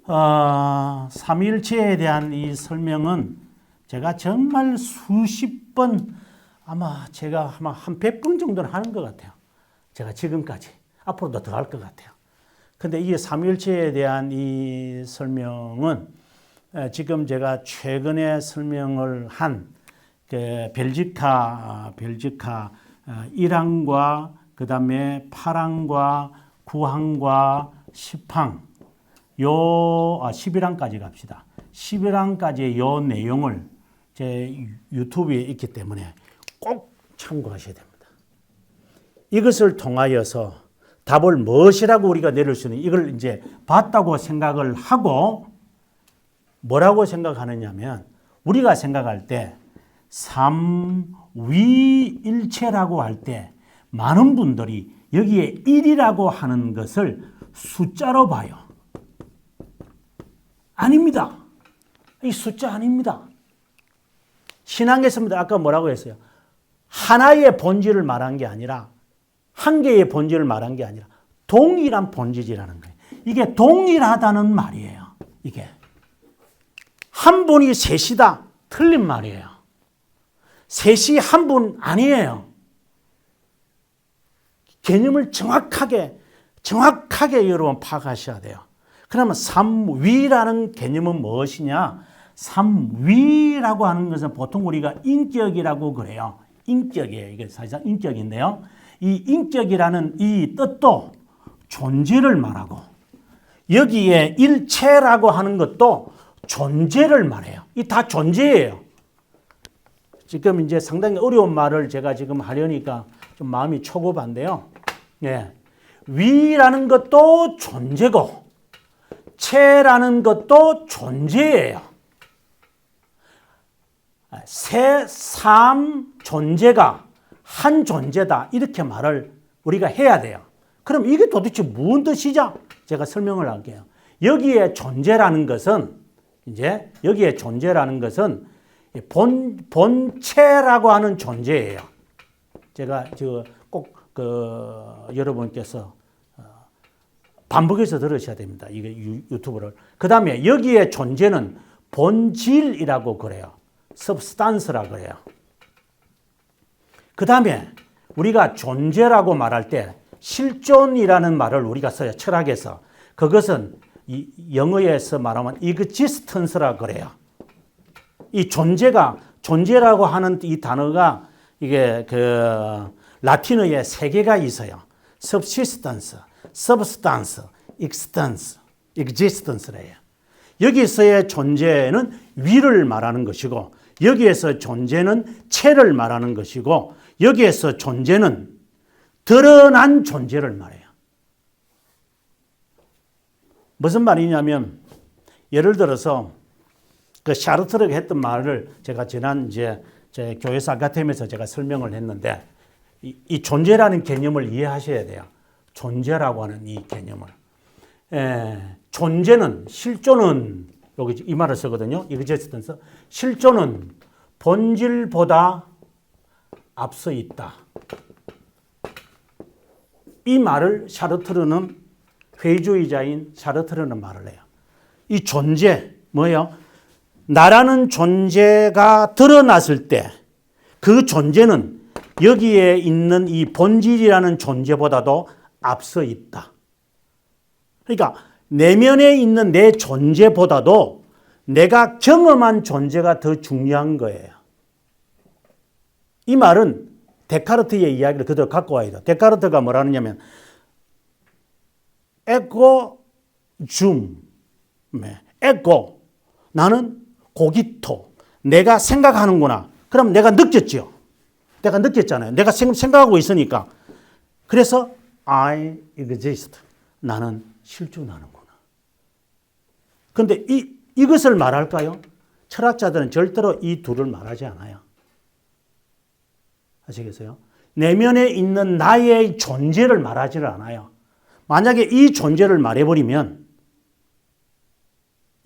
삼위일체에 대한 이 설명은 제가 정말 수십 번, 아마 제가 아마 한 100번 정도는 하는 것 같아요. 제가 지금까지. 앞으로도 더 할 것 같아요. 근데 이 삼위일체에 대한 이 설명은 지금 제가 최근에 설명을 한 벨지카 1항과 그 다음에 8항과 9항과 10항 11항까지 갑시다. 11항까지의 요 내용을 제 유튜브에 있기 때문에 꼭 참고하셔야 됩니다. 이것을 통하여서 답을 무엇이라고 우리가 내릴 수 있는, 이걸 이제 봤다고 생각을 하고 뭐라고 생각하느냐면, 우리가 생각할 때 삼위일체라고 할 때 많은 분들이 여기에 1이라고 하는 것을 숫자로 봐요. 아닙니다. 이 숫자 아닙니다. 신앙에서부터 아까 뭐라고 했어요? 하나의 본질을 말한 게 아니라, 한 개의 본질을 말한 게 아니라 동일한 본질이라는 거예요. 이게 동일하다는 말이에요. 이게 한 분이 셋이다, 틀린 말이에요. 셋이 한 분 아니에요. 개념을 정확하게 여러분 파악하셔야 돼요. 그러면 삼위라는 개념은 무엇이냐? 삼위라고 하는 것은 보통 우리가 인격이라고 그래요. 인격이에요. 이게 사실상 인격인데요. 이 인격이라는 이 뜻도 존재를 말하고, 여기에 일체라고 하는 것도 존재를 말해요. 이 다 존재예요. 지금 이제 상당히 어려운 말을 제가 지금 하려니까 좀 마음이 초급한데요. 예. 위라는 것도 존재고, 체라는 것도 존재예요. 삼 존재가 한 존재다, 이렇게 말을 우리가 해야 돼요. 그럼 이게 도대체 무슨 뜻이죠? 제가 설명을 할게요. 여기에 존재라는 것은 본체라고 하는 존재예요. 제가 꼭 여러분께서 반복해서 들으셔야 됩니다. 이게 유튜브를. 그 다음에 여기에 존재는 본질이라고 그래요. substance라고 그래요. 그 다음에 우리가 존재라고 말할 때 실존이라는 말을 우리가 써요. 철학에서. 그것은 영어에서 말하면 existence라고 그래요. 이 존재라고 하는 이 단어가 이게 라틴어에 세 개가 있어요. subsistence, substance, existence래요. 여기서의 존재는 위를 말하는 것이고, 여기에서 존재는 체를 말하는 것이고, 여기에서 존재는 드러난 존재를 말해요. 무슨 말이냐면, 예를 들어서 그 샤르트르가 했던 말을 제가 지난 제 교회사 아카데미에서 제가 설명을 했는데, 이 존재라는 개념을 이해하셔야 돼요. 존재라고 하는 이 개념을. 존재는, 실존은, 여기 이 말을 쓰거든요. existence. 실존은 본질보다 앞서 있다. 이 말을 샤르트르는, 회의주의자인 샤르트르는 말을 해요. 이 존재, 뭐예요? 나라는 존재가 드러났을 때 그 존재는 여기에 있는 이 본질이라는 존재보다도 앞서 있다. 그러니까 내면에 있는 내 존재보다도 내가 경험한 존재가 더 중요한 거예요. 이 말은 데카르트의 이야기를 그대로 갖고 와야 돼요. 데카르트가 뭐라 하냐면 에고 줌, 에고, 나는 고기토, 내가 생각하는구나. 그럼 내가 느꼈죠. 내가 느꼈잖아요. 내가 생각하고 있으니까. 그래서 I exist, 나는 실존하는구나. 그런데 이것을 말할까요? 철학자들은 절대로 이 둘을 말하지 않아요. 아시겠어요? 내면에 있는 나의 존재를 말하지를 않아요. 만약에 이 존재를 말해버리면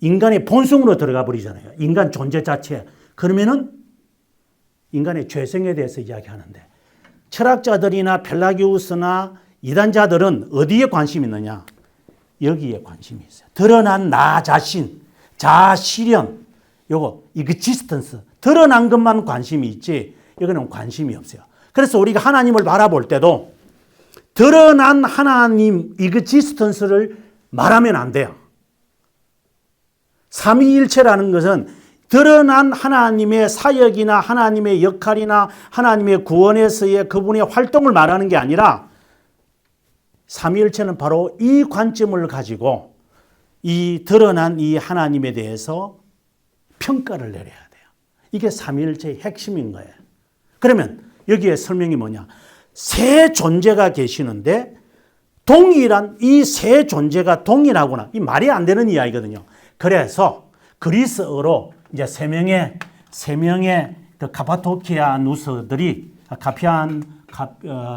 인간의 본성으로 들어가 버리잖아요. 인간 존재 자체. 그러면은 인간의 죄성에 대해서 이야기하는데, 철학자들이나 펠라기우스나 이단자들은 어디에 관심이 있느냐? 여기에 관심이 있어요. 드러난 나 자신, 자실현, 요거 existence, 드러난 것만 관심이 있지 이거는 관심이 없어요. 그래서 우리가 하나님을 바라볼 때도 드러난 하나님 existence를 말하면 안 돼요. 삼위일체라는 것은 드러난 하나님의 사역이나 하나님의 역할이나 하나님의 구원에서의 그분의 활동을 말하는 게 아니라 삼위일체는 바로 이 관점을 가지고 이 드러난 이 하나님에 대해서 평가를 내려야 돼요. 이게 삼위일체의 핵심인 거예요. 그러면 여기에 설명이 뭐냐? 세 존재가 계시는데 동일한 이 세 존재가 동일하구나. 이 말이 안 되는 이야기거든요. 그래서 그리스어로 이제 세 명의 그 카파도키아누스들이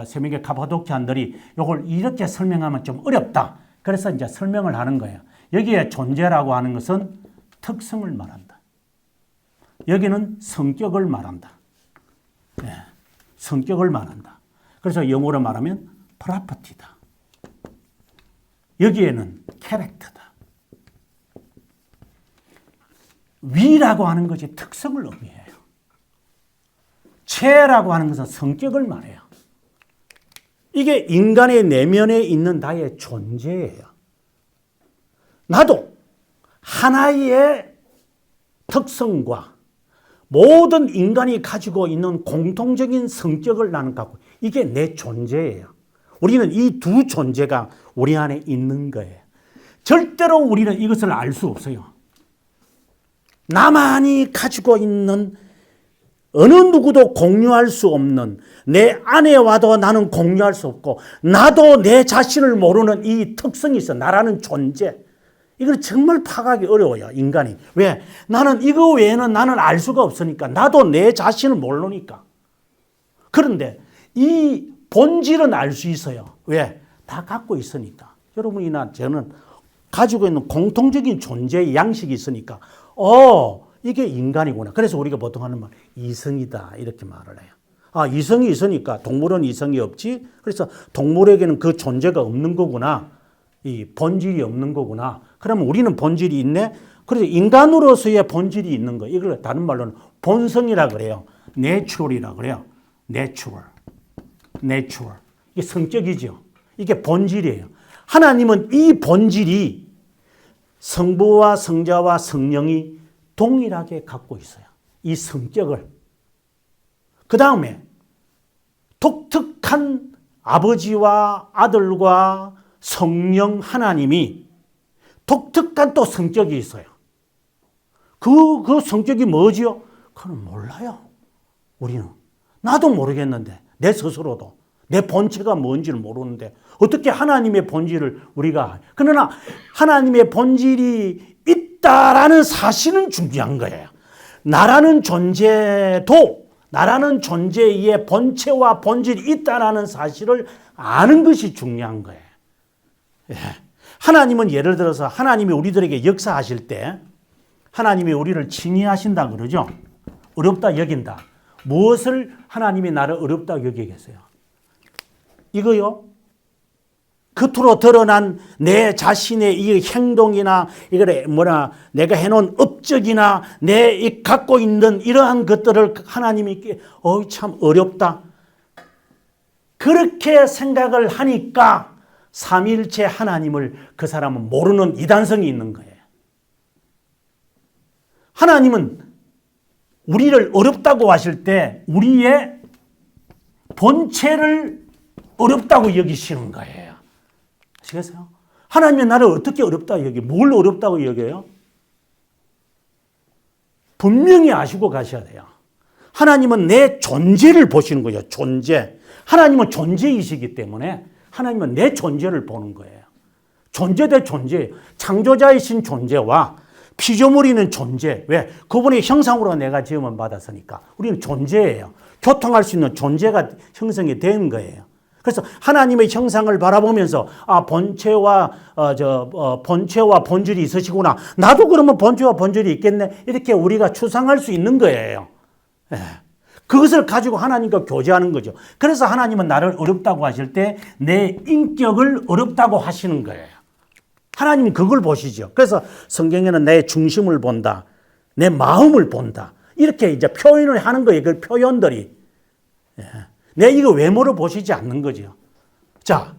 세 명의 카파도키안들이 이걸 이렇게 설명하면 좀 어렵다. 그래서 이제 설명을 하는 거예요. 여기에 존재라고 하는 것은 특성을 말한다. 여기는 성격을 말한다. 네, 성격을 말한다. 그래서 영어로 말하면 property다. 여기에는 캐릭터다. 위라고 하는 것이 특성을 의미해요. 체라고 하는 것은 성격을 말해요. 이게 인간의 내면에 있는 나의 존재예요. 나도 하나의 특성과 모든 인간이 가지고 있는 공통적인 성격을 나는 갖고 이게 내 존재예요. 우리는 이 두 존재가 우리 안에 있는 거예요. 절대로 우리는 이것을 알 수 없어요. 나만이 가지고 있는 어느 누구도 공유할 수 없는 내 안에 와도 나는 공유할 수 없고 나도 내 자신을 모르는 이 특성이 있어. 나라는 존재. 이걸 정말 파악하기 어려워요. 인간이. 왜? 나는 이거 외에는 나는 알 수가 없으니까. 나도 내 자신을 모르니까. 그런데 이 본질은 알 수 있어요. 왜? 다 갖고 있으니까. 여러분이나 저는 가지고 있는 공통적인 존재의 양식이 있으니까 이게 인간이구나. 그래서 우리가 보통 하는 말 이성이다 이렇게 말을 해요. 아, 이성이 있으니까 동물은 이성이 없지. 그래서 동물에게는 그 존재가 없는 거구나. 이 본질이 없는 거구나. 그러면 우리는 본질이 있네. 그래서 인간으로서의 본질이 있는 거. 이걸 다른 말로는 본성이라 그래요. 내추럴이라 그래요. 내추럴. 이게 성격이죠. 이게 본질이에요. 하나님은 이 본질이 성부와 성자와 성령이 동일하게 갖고 있어요. 이 성격을. 그 다음에 독특한 아버지와 아들과 성령 하나님이 독특한 또 성격이 있어요. 그 성격이 뭐지요? 그건 몰라요. 우리는. 나도 모르겠는데 내 스스로도. 내 본체가 뭔지를 모르는데 어떻게 하나님의 본질을 우리가. 그러나 하나님의 본질이 있다라는 사실은 중요한 거예요. 나라는 존재도 나라는 존재의 본체와 본질이 있다라는 사실을 아는 것이 중요한 거예요. 예. 하나님은 예를 들어서 하나님이 우리들에게 역사하실 때 하나님이 우리를 칭의하신다 그러죠. 어렵다 여긴다. 무엇을 하나님이 나를 어렵다 여기겠어요? 이거요. 겉으로 드러난 내 자신의 이 행동이나 이거를 내가 해놓은 업적이나 내 갖고 있는 이러한 것들을 하나님이 참 어렵다. 그렇게 생각을 하니까 삼위일체 하나님을 그 사람은 모르는 이단성이 있는 거예요. 하나님은 우리를 어렵다고 하실 때 우리의 본체를 어렵다고 여기시는 거예요. 아시겠어요? 하나님이 나를 어떻게 어렵다고 여겨요? 뭘 어렵다고 여겨요? 분명히 아시고 가셔야 돼요. 하나님은 내 존재를 보시는 거예요. 존재. 하나님은 존재이시기 때문에 하나님은 내 존재를 보는 거예요. 존재 대 존재. 창조자이신 존재와 피조물이는 존재. 왜? 그분의 형상으로 내가 지음을 받았으니까. 우리는 존재예요. 교통할 수 있는 존재가 형성이 된 거예요. 그래서 하나님의 형상을 바라보면서 본체와 본질이 있으시구나. 나도 그러면 본체와 본질이 있겠네. 이렇게 우리가 추상할 수 있는 거예요. 예. 그것을 가지고 하나님과 교제하는 거죠. 그래서 하나님은 나를 어렵다고 하실 때 내 인격을 어렵다고 하시는 거예요. 하나님은 그걸 보시죠. 그래서 성경에는 내 중심을 본다. 내 마음을 본다. 이렇게 이제 표현을 하는 거예요. 그 표현들이. 내 이거 외모를 보시지 않는 거죠. 자,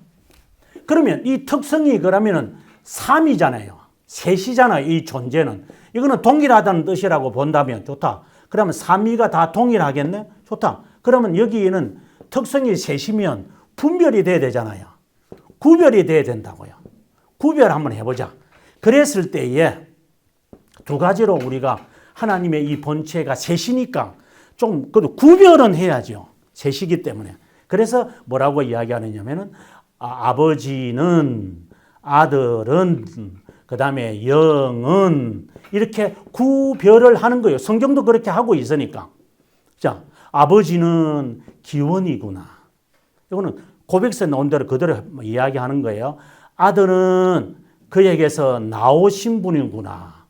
그러면 이 특성이 그러면은 3이잖아요. 셋이잖아요. 이 존재는. 이거는 동일하다는 뜻이라고 본다면 좋다. 그러면 3위가 다 동일하겠네? 좋다. 그러면 여기에는 특성이 셋이면 분별이 돼야 되잖아요. 구별이 돼야 된다고요. 구별 한번 해보자. 그랬을 때에 두 가지로 우리가 하나님의 이 본체가 셋이니까 좀 그래도 구별은 해야죠. 셋이기 때문에. 그래서 뭐라고 이야기하느냐면은 아버지는, 아들은, 그 다음에 영은 이렇게 구별을 하는 거예요. 성경도 그렇게 하고 있으니까. 자, 아버지는 기원이구나. 이거는 고백서에 나온 대로 그대로 이야기하는 거예요. 아들은 그에게서 나오신 분이구나.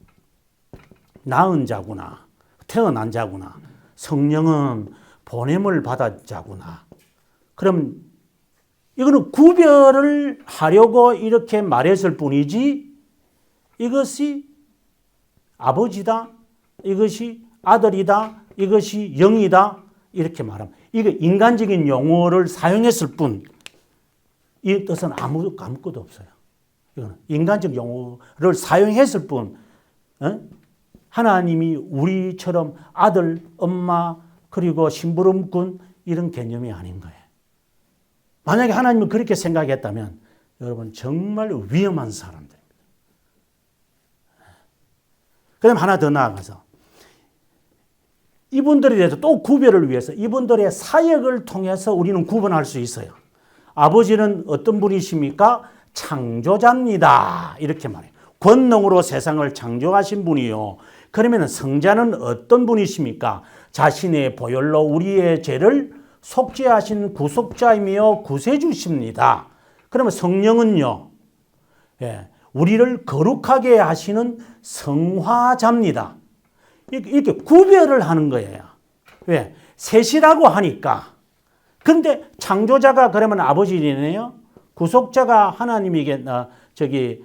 낳은 자구나. 태어난 자구나. 성령은 보냄을 받은 자구나. 그럼 이거는 구별을 하려고 이렇게 말했을 뿐이지 이것이 아버지다, 이것이 아들이다, 이것이 영이다 이렇게 말하면 이거 인간적인 용어를 사용했을 뿐 이 뜻은 아무것도 없어요. 이거는 인간적 용어를 사용했을 뿐 하나님이 우리처럼 아들, 엄마 그리고 심부름꾼 이런 개념이 아닌 거예요. 만약에 하나님은 그렇게 생각했다면 여러분 정말 위험한 사람들입니다. 그다음 하나 더 나아가서 이분들에 대해서 또 구별을 위해서 이분들의 사역을 통해서 우리는 구분할 수 있어요. 아버지는 어떤 분이십니까? 창조자입니다. 이렇게 말해요. 권능으로 세상을 창조하신 분이요. 그러면 성자는 어떤 분이십니까? 자신의 보혈로 우리의 죄를 속죄하신 구속자이며 구세주십니다. 그러면 성령은요, 우리를 거룩하게 하시는 성화자입니다. 이렇게 구별을 하는 거예요. 왜? 셋이라고 하니까. 그런데 창조자가 그러면 아버지이네요. 구속자가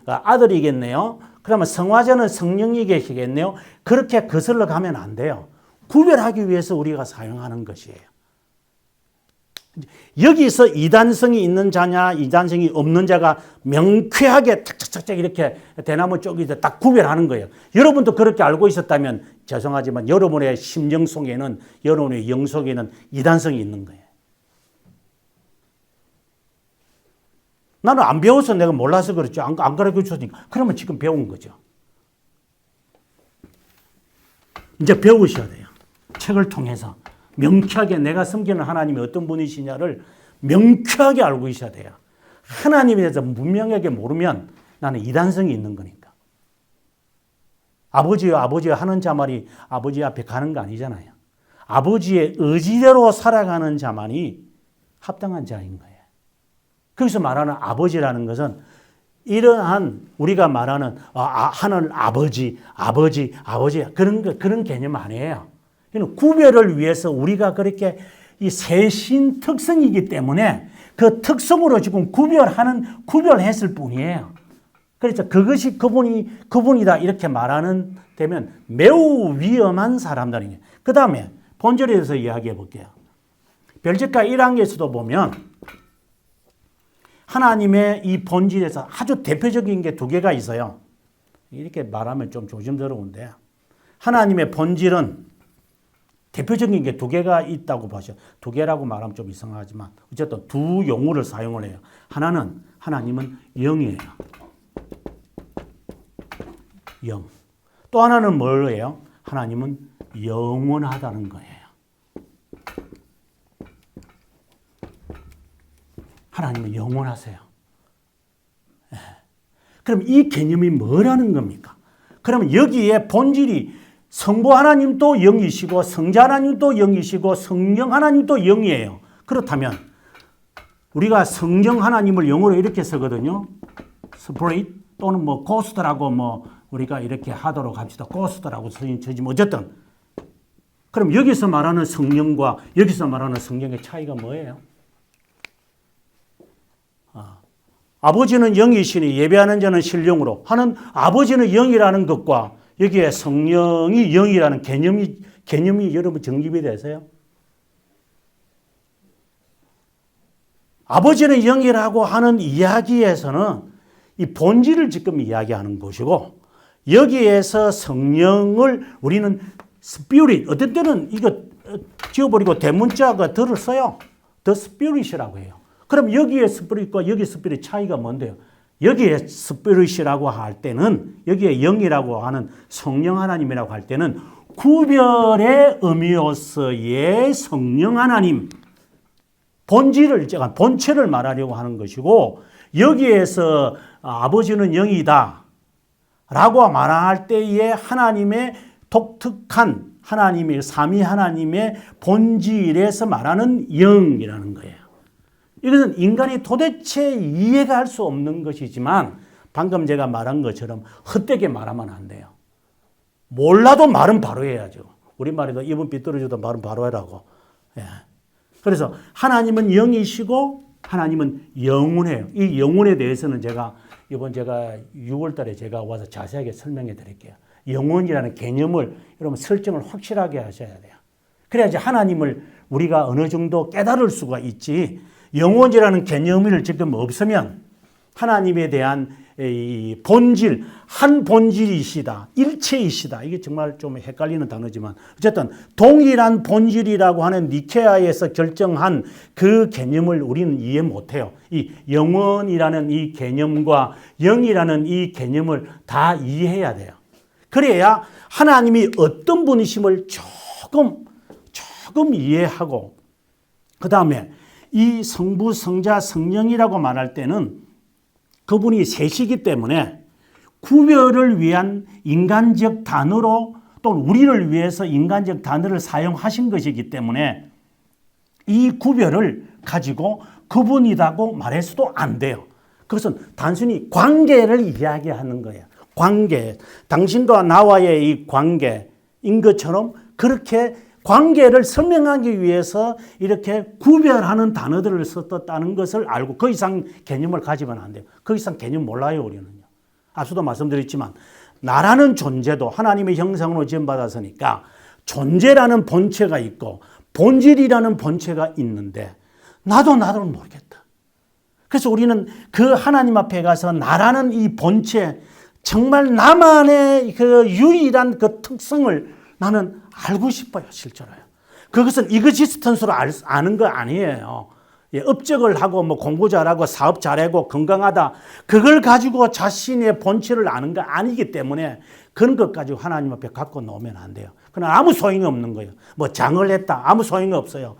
아들이겠네요. 그러면 성화자는 성령이겠네요. 그렇게 거슬러 가면 안 돼요. 구별하기 위해서 우리가 사용하는 것이에요. 여기서 이단성이 있는 자냐, 이단성이 없는 자가 명쾌하게 탁탁탁 이렇게 대나무 쪽에서 딱 구별하는 거예요. 여러분도 그렇게 알고 있었다면 죄송하지만 여러분의 심령 속에는, 여러분의 영 속에는 이단성이 있는 거예요. 나는 안 배워서 내가 몰라서 그렇죠. 안 가르쳐 줬으니까. 그러면 지금 배운 거죠. 이제 배우셔야 돼요. 책을 통해서. 명쾌하게 내가 섬기는 하나님이 어떤 분이시냐를 명쾌하게 알고 있어야 돼요. 하나님에 대해서 분명하게 모르면 나는 이단성이 있는 거니까. 아버지요 하는 자만이 아버지 앞에 가는 거 아니잖아요. 아버지의 의지대로 살아가는 자만이 합당한 자인 거예요. 거기서 말하는 아버지라는 것은 이러한 우리가 말하는 하늘 아버지 그런 개념 아니에요. 구별을 위해서 우리가 그렇게 이 세신 특성이기 때문에 그 특성으로 지금 구별했을 뿐이에요. 그래서 그것이 그분이다 이렇게 말하는 되면 매우 위험한 사람들이에요. 그 다음에 본절에 대해서 이야기해 볼게요. 별책가 1항에서도 보면 하나님의 이 본질에서 아주 대표적인 게 두 개가 있어요. 이렇게 말하면 좀 조심스러운데 하나님의 본질은 대표적인 게 두 개가 있다고 보셔. 두 개라고 말하면 좀 이상하지만 어쨌든 두 용어를 사용을 해요. 하나는 하나님은 영이에요. 영. 또 하나는 뭐예요? 하나님은 영원하다는 거예요. 하나님은 영원하세요. 그럼 이 개념이 뭐라는 겁니까? 그러면 여기에 본질이 성부 하나님도 영이시고 성자 하나님도 영이시고 성령 하나님도 영이에요. 그렇다면 우리가 성령 하나님을 영어로 이렇게 쓰거든요. 스피릿 또는 고스트라고 우리가 이렇게 하도록 합시다. 고스트라고 쓰지만 어쨌든 그럼 여기서 말하는 성령과 여기서 말하는 성령의 차이가 뭐예요? 아버지는 영이시니 예배하는 자는 신령으로 하는 아버지는 영이라는 것과 여기에 성령이 영이라는 개념이 여러분 정립이 되세요? 아버지는 영이라고 하는 이야기에서는 이 본질을 지금 이야기하는 것이고 여기에서 성령을 우리는 스피릿, 어떤 때는 이거 지워버리고 대문자가 덜을 써요. The Spirit이라고 해요. 그럼 여기에 스피릿과 여기 스피릿 차이가 뭔데요? 여기에 스피릿이라고 할 때는 여기에 영이라고 하는 성령 하나님이라고 할 때는 구별의 의미로서의 성령 하나님 본체를 말하려고 하는 것이고 여기에서 아버지는 영이다 라고 말할 때에 하나님의 독특한 하나님의 삼위 하나님의 본질에서 말하는 영이라는 거예요. 이것은 인간이 도대체 이해가 할 수 없는 것이지만 방금 제가 말한 것처럼 헛되게 말하면 안 돼요. 몰라도 말은 바로 해야죠. 우리말에도 입은 삐뚤어져도 말은 바로 해라고. 예. 그래서 하나님은 영이시고 하나님은 영원해요. 이 영원에 대해서는 제가 6월 달에 제가 와서 자세하게 설명해 드릴게요. 영원이라는 개념을 여러분 설정을 확실하게 하셔야 돼요. 그래야지 하나님을 우리가 어느 정도 깨달을 수가 있지. 영원이라는 개념이 지금 없으면 하나님에 대한 이 본질, 한 본질이시다, 일체이시다. 이게 정말 좀 헷갈리는 단어지만 어쨌든 동일한 본질이라고 하는 니케아에서 결정한 그 개념을 우리는 이해 못해요. 이 영원이라는 이 개념과 영이라는 이 개념을 다 이해해야 돼요. 그래야 하나님이 어떤 분이심을 조금 이해하고 그 다음에 이 성부, 성자, 성령이라고 말할 때는 그분이 셋이기 때문에 구별을 위한 인간적 단어로 또는 우리를 위해서 인간적 단어를 사용하신 것이기 때문에 이 구별을 가지고 그분이라고 말해서도 안 돼요. 그것은 단순히 관계를 이야기하는 거예요. 관계, 당신과 나와의 이 관계인 것처럼 그렇게 관계를 설명하기 위해서 이렇게 구별하는 단어들을 썼다는 것을 알고 그 이상 개념을 가지면 안 돼요. 그 이상 개념 몰라요, 우리는요. 앞서도 말씀드렸지만 나라는 존재도 하나님의 형상으로 지음받았으니까 존재라는 본체가 있고 본질이라는 본체가 있는데 나도 모르겠다. 그래서 우리는 그 하나님 앞에 가서 나라는 이 본체 정말 나만의 그 유일한 그 특성을 나는 알고 싶어요, 실제로요. 그것은 이그지스턴스로 아는 거 아니에요. 업적을 하고 뭐 공부 잘하고 사업 잘하고 건강하다. 그걸 가지고 자신의 본체를 아는 거 아니기 때문에 그런 것 가지고 하나님 앞에 갖고 놓으면 안 돼요. 그러나 아무 소용이 없는 거예요. 뭐 장을 했다. 아무 소용이 없어요.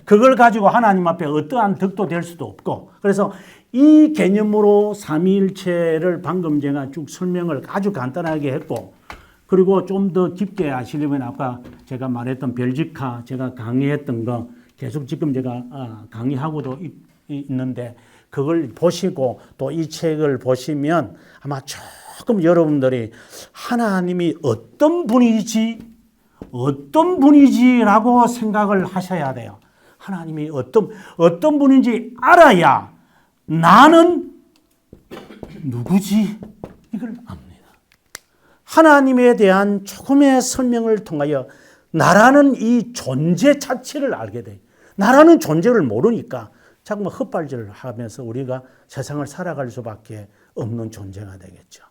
그걸 가지고 하나님 앞에 어떠한 덕도 될 수도 없고. 그래서 이 개념으로 삼위일체를 방금 제가 쭉 설명을 아주 간단하게 했고 그리고 좀 더 깊게 아시려면 아까 제가 말했던 벨지카 제가 강의했던 거 계속 지금 제가 강의하고도 있는데 그걸 보시고 또 이 책을 보시면 아마 조금 여러분들이 하나님이 어떤 분이지라고 생각을 하셔야 돼요. 하나님이 어떤 분인지 알아야 나는 누구지? 이걸 압니다. 하나님에 대한 조금의 설명을 통하여 나라는 이 존재 자체를 알게 돼요. 나라는 존재를 모르니까 자꾸 헛발질을 하면서 우리가 세상을 살아갈 수밖에 없는 존재가 되겠죠.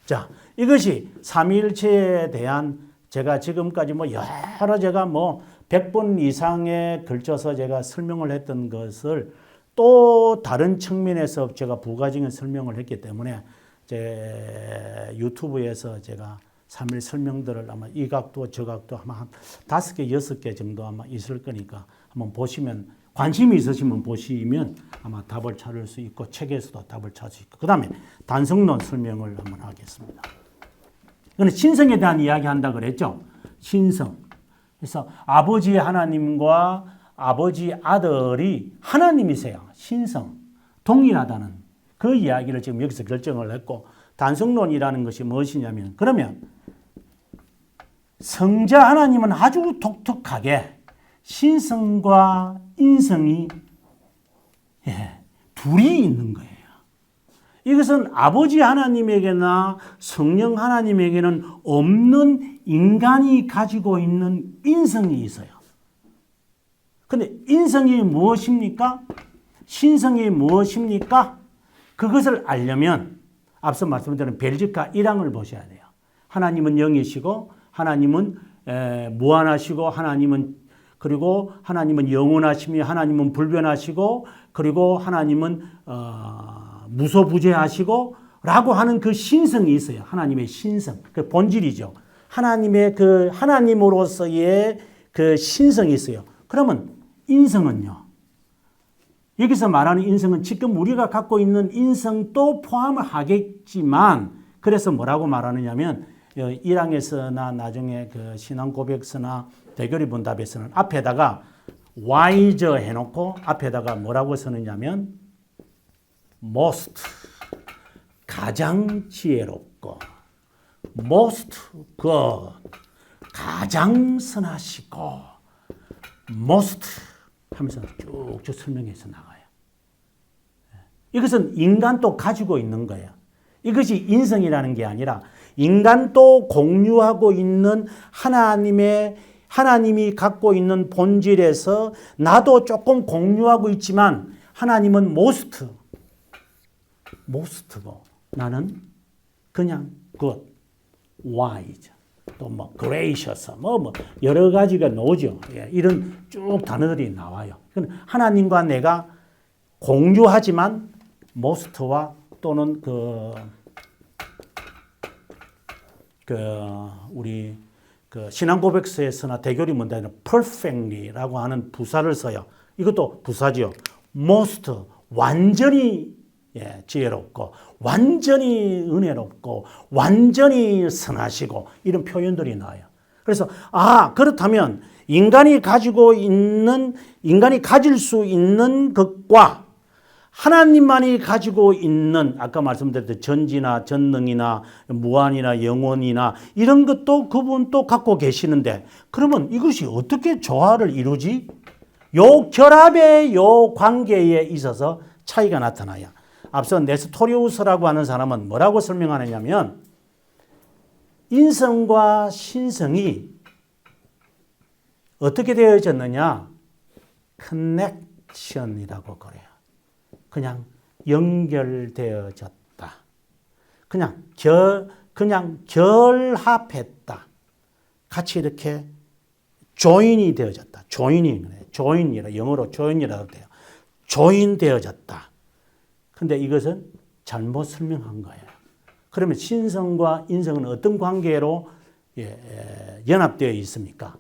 자, 이것이 삼위일체에 대한 제가 지금까지 제가 100번 이상에 걸쳐서 제가 설명을 했던 것을 또 다른 측면에서 제가 부가적인 설명을 했기 때문에 제 유튜브에서 제가 3일 설명들을 아마 이 각도 저 각도 아마 한 5개, 6개 정도 아마 있을 거니까 한번 보시면 관심이 있으시면 보시면 아마 답을 찾을 수 있고 책에서도 답을 찾을 수 있고 그 다음에 단성론 설명을 한번 하겠습니다. 이거는 신성에 대한 이야기 한다 그랬죠. 신성. 그래서 아버지 하나님과 아버지 아들이 하나님이세요. 신성. 동일하다는 그 이야기를 지금 여기서 결정을 했고 단성론이라는 것이 무엇이냐면 그러면 성자 하나님은 아주 독특하게 신성과 인성이 둘이 있는 거예요. 이것은 아버지 하나님에게나 성령 하나님에게는 없는 인간이 가지고 있는 인성이 있어요. 근데 인성이 무엇입니까? 신성이 무엇입니까? 그것을 알려면 앞서 말씀드린 벨지카 1항을 보셔야 돼요. 하나님은 영이시고 하나님은 무한하시고 그리고 하나님은 영원하시며 하나님은 불변하시고 그리고 하나님은 무소부재하시고 라고 하는 그 신성이 있어요. 하나님의 신성. 그 본질이죠. 하나님의 그 하나님으로서의 그 신성이 있어요. 그러면 인성은요. 여기서 말하는 인성은 지금 우리가 갖고 있는 인성도 포함을 하겠지만 그래서 뭐라고 말하느냐면 1항에서나 나중에 그 신앙고백서나 대결의 문답에서는 앞에다가 wise 해놓고 앞에다가 뭐라고 쓰느냐면 most 가장 지혜롭고 most good 가장 선하시고 most 하면서 쭉쭉 설명해서 나가요. 이것은 인간도 가지고 있는 거예요. 이것이 인성이라는 게 아니라 인간도 공유하고 있는 하나님이 갖고 있는 본질에서 나도 조금 공유하고 있지만 하나님은 most고 나는 그냥 good, wise, 또 뭐 gracious, 뭐 여러 가지가 나오죠. 이런 쭉 단어들이 나와요. 하나님과 내가 공유하지만 most와 또는 우리 신앙고백서에서나 대결이 문답에는 perfectly라고 하는 부사를 써요. 이것도 부사지요. most 완전히 지혜롭고 완전히 은혜롭고 완전히 선하시고 이런 표현들이 나와요. 그래서 그렇다면 인간이 가질 수 있는 것과 하나님만이 가지고 있는 아까 말씀드렸던 전지나 전능이나 무한이나 영원이나 이런 것도 그분도 갖고 계시는데 그러면 이것이 어떻게 조화를 이루지? 요 결합의 요 관계에 있어서 차이가 나타나요. 앞서 네스토리우스라고 하는 사람은 뭐라고 설명하느냐면 인성과 신성이 어떻게 되어졌느냐? 커넥션이라고 그래요. 그냥 연결되어졌다. 그냥 결합했다. 같이 이렇게 조인이 되어졌다. 조인이라 영어로 조인이라고 돼요. 조인되어졌다. 근데 이것은 잘못 설명한 거예요. 그러면 신성과 인성은 어떤 관계로 연합되어 있습니까?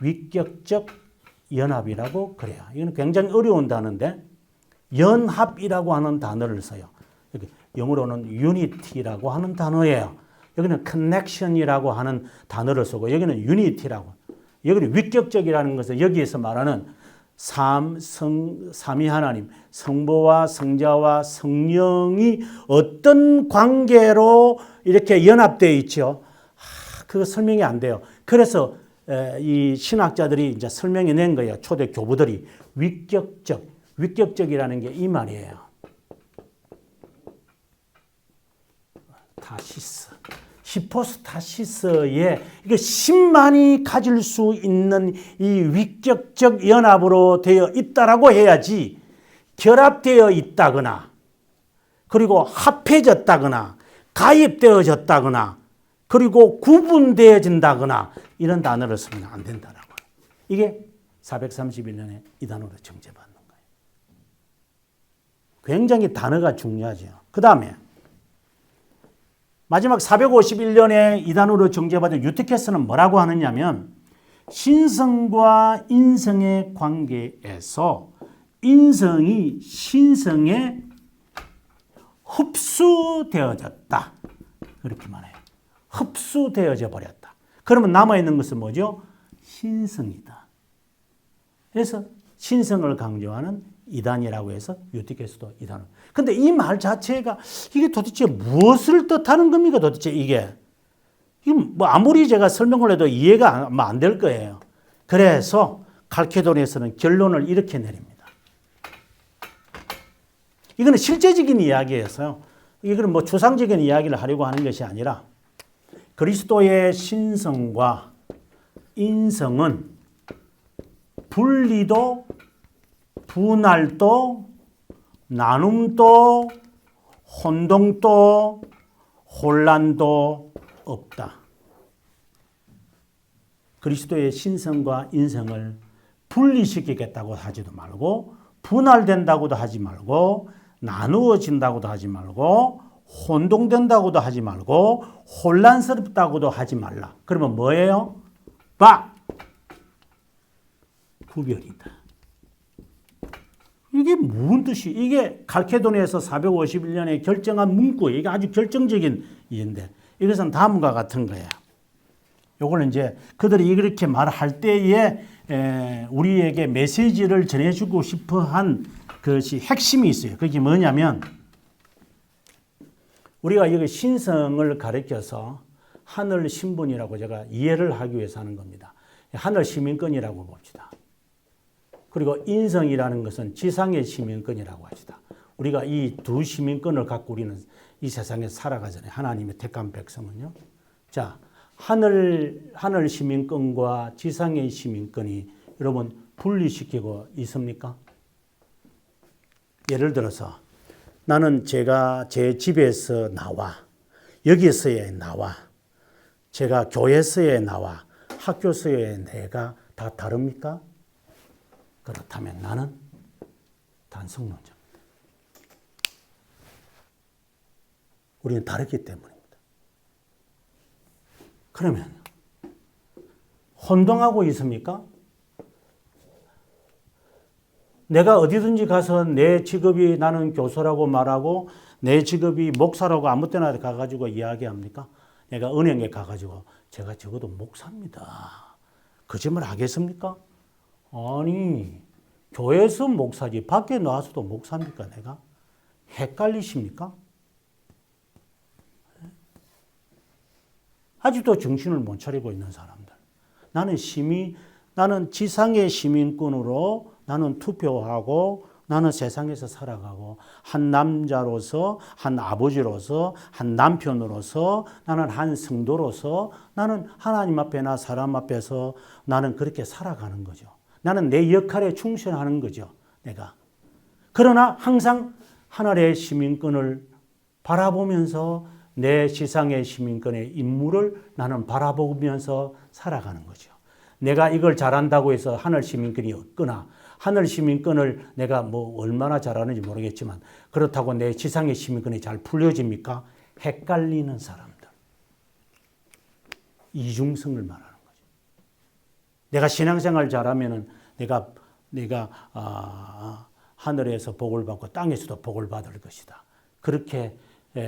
위격적 연합이라고 그래요. 이건 굉장히 어려운 단어인데 연합이라고 하는 단어를 써요. 여기 영어로는 unity라고 하는 단어예요. 여기는 connection이라고 하는 단어를 쓰고 여기는 unity라고. 여기는 위격적이라는 것은 여기에서 말하는 삼위 하나님, 성부와 성자와 성령이 어떤 관계로 이렇게 연합되어 있죠. 그거 설명이 안 돼요. 그래서 이 신학자들이 이제 설명해 낸 거예요. 초대 교부들이 위격적이라는 게 이 말이에요. 타시스. 히포스타시스에 이게 신만이 가질 수 있는 이 위격적 연합으로 되어 있다라고 해야지 결합되어 있다거나 그리고 합해졌다거나 가입되어졌다거나 그리고 구분되어진다거나 이런 단어를 쓰면 안 된다라고. 이게 431년에 이 단어로 정제받는 거예요. 굉장히 단어가 중요하죠. 그 다음에 마지막 451년에 이 단어로 정제받은 유티케스는 뭐라고 하느냐면 신성과 인성의 관계에서 인성이 신성에 흡수되어졌다. 그렇게 말해요. 흡수되어져 버렸다. 그러면 남아있는 것은 뭐죠? 신성이다. 그래서 신성을 강조하는 이단이라고 해서 유티케스도 이단을. 근데 이 말 자체가 이게 도대체 무엇을 뜻하는 겁니까? 도대체 이게 뭐 아무리 제가 설명을 해도 이해가 안 될 거예요. 그래서 칼케돈에서는 결론을 이렇게 내립니다. 이거는 실제적인 이야기였어요. 이건 뭐 추상적인 이야기를 하려고 하는 것이 아니라 그리스도의 신성과 인성은 분리도 분할도 나눔도 혼동도 혼란도 없다. 그리스도의 신성과 인성을 분리시키겠다고 하지도 말고 분할된다고도 하지 말고 나누어진다고도 하지 말고 혼동된다고도 하지 말고 혼란스럽다고도 하지 말라. 그러면 뭐예요? 구별이다. 이게 무슨 뜻이? 이게 칼케도니아에서 451년에 결정한 문구예요. 이게 아주 결정적인 이인데 이것은 다음과 같은 거예요. 요거는 이제 그들이 이렇게 말할 때에 우리에게 메시지를 전해주고 싶어 한 것이 핵심이 있어요. 그게 뭐냐면 우리가 이거 신성을 가리켜서 하늘 신분이라고 제가 이해를 하기 위해서 하는 겁니다. 하늘 시민권이라고 봅시다. 그리고 인성이라는 것은 지상의 시민권이라고 합시다. 우리가 이 두 시민권을 갖고 우리는 이 세상에 살아가잖아요. 하나님의 택한 백성은요. 자, 하늘 시민권과 지상의 시민권이 여러분 분리시키고 있습니까? 예를 들어서 나는 제가 제 집에서 나와 여기서의 나와 제가 교회에서의 나와 학교에서의 내가 다 다릅니까? 그렇다면 나는 단성론자입니다. 우리는 다르기 때문입니다. 그러면 혼동하고 있습니까? 내가 어디든지 가서 내 직업이 나는 교수라고 말하고 내 직업이 목사라고 아무 때나 가가지고 이야기합니까? 내가 은행에 가가지고 제가 적어도 목사입니다. 거짓말 하겠습니까? 아니, 교회에서 목사지 밖에 나와서도 목사입니까 내가? 헷갈리십니까? 아직도 정신을 못 차리고 있는 사람들. 나는 지상의 시민권으로 나는 투표하고 나는 세상에서 살아가고 한 남자로서 한 아버지로서 한 남편으로서 나는 한 성도로서 나는 하나님 앞에나 사람 앞에서 나는 그렇게 살아가는 거죠. 나는 내 역할에 충실하는 거죠. 내가. 그러나 항상 하늘의 시민권을 바라보면서 내 지상의 시민권의 임무를 나는 바라보면서 살아가는 거죠. 내가 이걸 잘한다고 해서 하늘 시민권이 없거나 하늘 시민권을 내가 뭐 얼마나 잘하는지 모르겠지만 그렇다고 내 지상의 시민권이 잘 풀려집니까? 헷갈리는 사람들. 이중성을 말하는 거죠. 내가 신앙생활 잘하면은 내가 하늘에서 복을 받고 땅에서도 복을 받을 것이다. 그렇게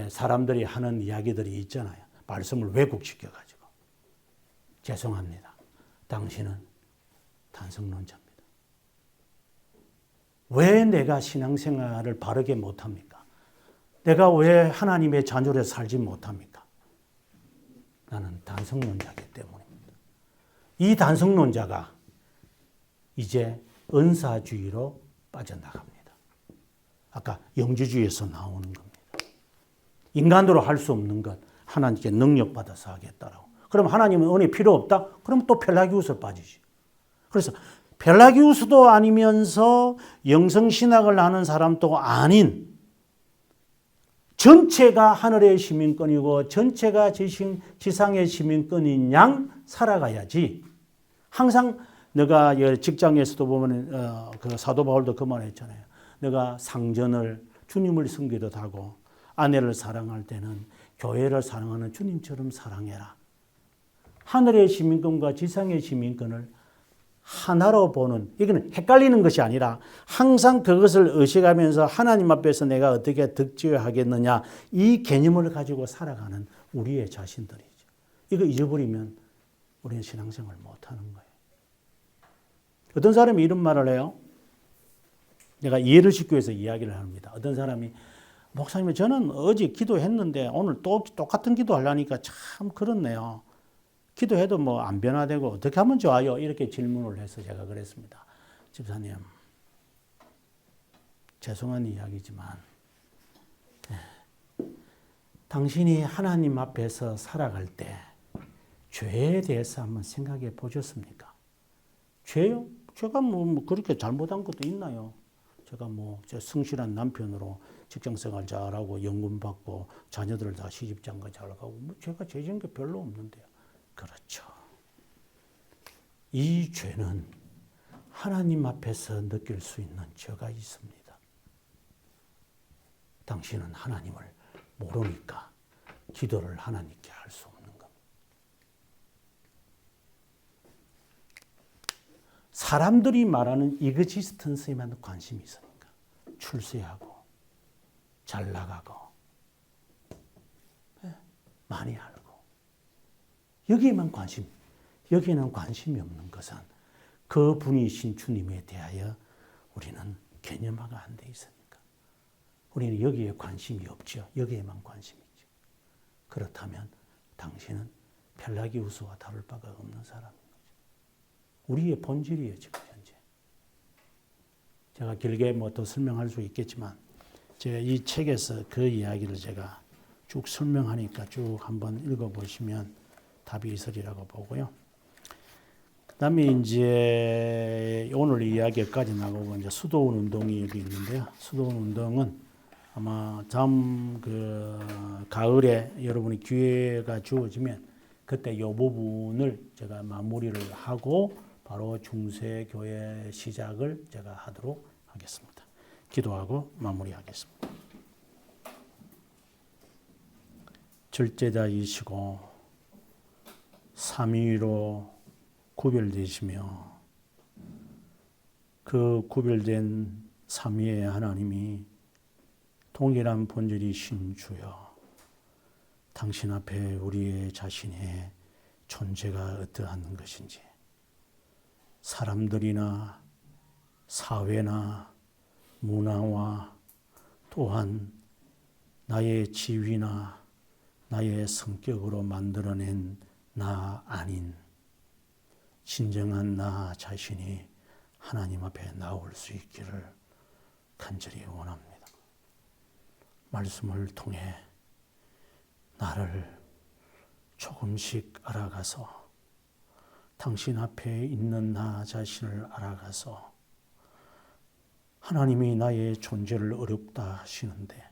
사람들이 하는 이야기들이 있잖아요. 말씀을 왜곡시켜가지고. 죄송합니다. 당신은 단성론자입니다. 왜 내가 신앙생활을 바르게 못합니까? 내가 왜 하나님의 자녀로 살지 못합니까? 나는 단성론자이기 때문입니다. 이 단성론자가 이제 은사주의로 빠져나갑니다. 아까 영주주의에서 나오는 겁니다. 인간으로 할 수 없는 것 하나님께 능력받아서 하겠다라고. 그럼 하나님은 은혜 필요 없다? 그럼 또 펠라기우스로 빠지지. 그래서 펠라기우스도 아니면서 영성신학을 하는 사람도 아닌 전체가 하늘의 시민권이고 전체가 지상의 시민권인 양 살아가야지. 항상 내가 직장에서도 보면 그 사도 바울도 그 말 했잖아요. 내가 상전을 주님을 섬기듯 하고 아내를 사랑할 때는 교회를 사랑하는 주님처럼 사랑해라. 하늘의 시민권과 지상의 시민권을 하나로 보는, 이거는 헷갈리는 것이 아니라 항상 그것을 의식하면서 하나님 앞에서 내가 어떻게 득지하겠느냐 이 개념을 가지고 살아가는 우리의 자신들이죠. 이거 잊어버리면 우리는 신앙생활을 못하는 거예요. 어떤 사람이 이런 말을 해요. 내가 이해를 시키기 위해서 이야기를 합니다. 어떤 사람이 목사님 저는 어제 기도했는데 오늘 또 똑같은 기도하려니까 참 그렇네요. 기도해도 뭐 안 변화되고 어떻게 하면 좋아요? 이렇게 질문을 해서 제가 그랬습니다. 집사님, 죄송한 이야기지만 당신이 하나님 앞에서 살아갈 때 죄에 대해서 한번 생각해 보셨습니까? 죄요? 제가 뭐 그렇게 잘못한 것도 있나요? 제가 제 성실한 남편으로 직장생활 잘하고 연금 받고 자녀들 다 시집장가 잘 가고 제가 죄진 게 별로 없는데요. 그렇죠. 이 죄는 하나님 앞에서 느낄 수 있는 죄가 있습니다. 당신은 하나님을 모르니까 기도를 하나님께 할 수 없는 겁니다. 사람들이 말하는 이그지스턴스에만 관심이 있으니까 출세하고 잘 나가고 많이 알고 여기에만 여기에는 관심이 없는 것은 그 분이신 주님에 대하여 우리는 개념화가 안 돼 있으니까 우리는 여기에 관심이 없죠. 여기에만 관심이 있죠. 그렇다면 당신은 펠라기우스와 다를 바가 없는 사람인 거죠. 우리의 본질이에요, 지금 현재. 제가 길게 더 설명할 수 있겠지만 제가 이 책에서 그 이야기를 제가 쭉 설명하니까 쭉 한번 읽어보시면 답이 있으리라고 보고요. 그다음에 이제 오늘 이야기까지 나가고 이제 수도원 운동이 여기 있는데요. 수도원 운동은 아마 다음 가을에 여러분이 기회가 주어지면 그때 이 부분을 제가 마무리를 하고 바로 중세교회 시작을 제가 하도록 하겠습니다. 기도하고 마무리하겠습니다. 절제자이시고 삼위로 구별되시며 그 구별된 삼위의 하나님이 동일한 본질이신 주여, 당신 앞에 우리의 자신의 존재가 어떠한 것인지 사람들이나 사회나 문화와 또한 나의 지위나 나의 성격으로 만들어낸 나 아닌 진정한 나 자신이 하나님 앞에 나올 수 있기를 간절히 원합니다. 말씀을 통해 나를 조금씩 알아가서 당신 앞에 있는 나 자신을 알아가서 하나님이 나의 존재를 어렵다 하시는데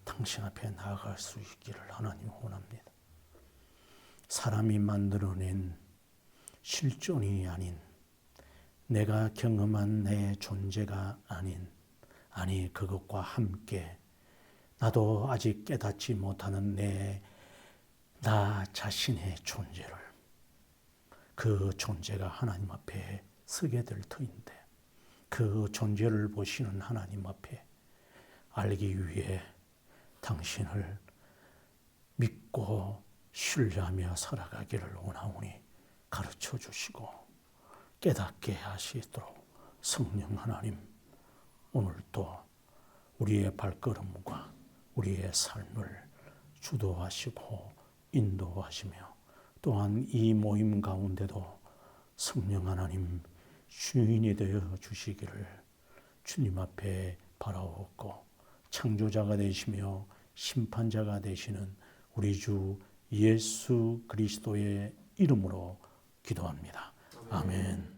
당신 앞에 나아갈 수 있기를 하나님 원합니다. 사람이 만들어낸 실존이 아닌 내가 경험한 내 존재가 아니 그것과 함께 나도 아직 깨닫지 못하는 나 자신의 존재를 그 존재가 하나님 앞에 서게 될 터인데 그 존재를 보시는 하나님 앞에 알기 위해 당신을 믿고 신뢰하며 살아가기를 원하오니 가르쳐 주시고 깨닫게 하시도록 성령 하나님 오늘도 우리의 발걸음과 우리의 삶을 주도하시고 인도하시며 또한 이 모임 가운데도 성령 하나님 주인이 되어 주시기를 주님 앞에 바라옵고 창조자가 되시며 심판자가 되시는 우리 주 예수 그리스도의 이름으로 기도합니다. 아멘.